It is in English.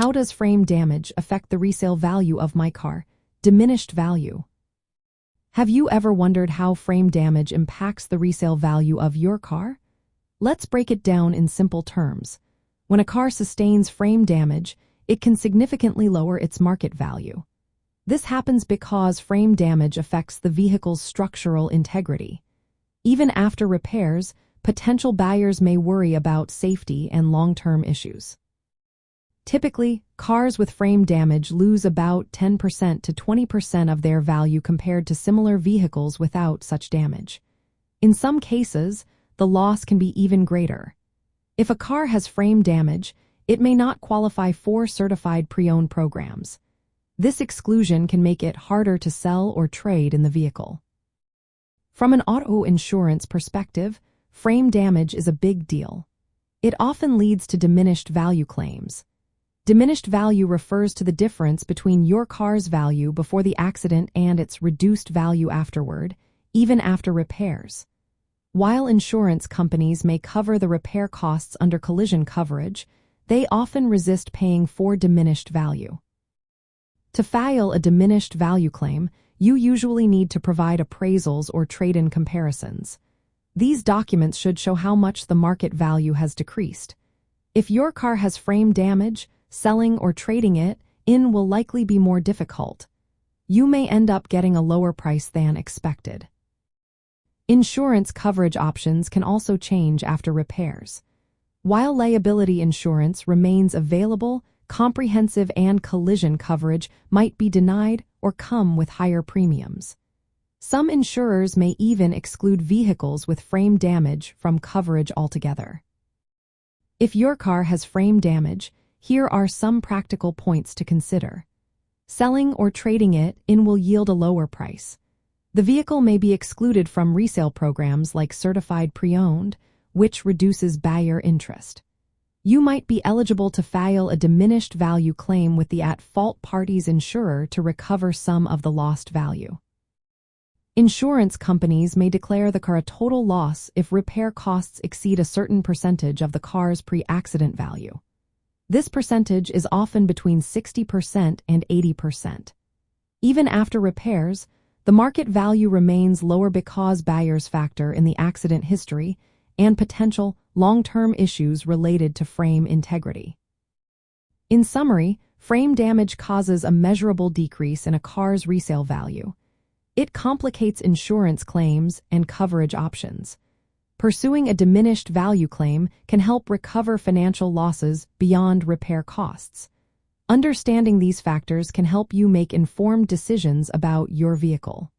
How does frame damage affect the resale value of my car? Diminished value. Have you ever wondered how frame damage impacts the resale value of your car? Let's break it down in simple terms. When a car sustains frame damage, it can significantly lower its market value. This happens because frame damage affects the vehicle's structural integrity. Even after repairs, potential buyers may worry about safety and long-term issues. Typically, cars with frame damage lose about 10% to 20% of their value compared to similar vehicles without such damage. In some cases, the loss can be even greater. If a car has frame damage, it may not qualify for certified pre-owned programs. This exclusion can make it harder to sell or trade in the vehicle. From an auto insurance perspective, frame damage is a big deal. It often leads to diminished value claims. Diminished value refers to the difference between your car's value before the accident and its reduced value afterward, even after repairs. While insurance companies may cover the repair costs under collision coverage, they often resist paying for diminished value. To file a diminished value claim, you usually need to provide appraisals or trade-in comparisons. These documents should show how much the market value has decreased. If your car has frame damage, selling or trading it in will likely be more difficult. You may end up getting a lower price than expected. Insurance coverage options can also change after repairs. While liability insurance remains available, comprehensive and collision coverage might be denied or come with higher premiums. Some insurers may even exclude vehicles with frame damage from coverage altogether. If your car has frame damage, here are some practical points to consider. Selling or trading it in will yield a lower price. The vehicle may be excluded from resale programs like certified pre-owned, which reduces buyer interest. You might be eligible to file a diminished value claim with the at-fault party's insurer to recover some of the lost value. Insurance companies may declare the car a total loss if repair costs exceed a certain percentage of the car's pre-accident value. This percentage is often between 60% and 80%. Even after repairs, the market value remains lower because buyers factor in the accident history and potential long-term issues related to frame integrity. In summary, frame damage causes a measurable decrease in a car's resale value. It complicates insurance claims and coverage options. Pursuing a diminished value claim can help recover financial losses beyond repair costs. Understanding these factors can help you make informed decisions about your vehicle.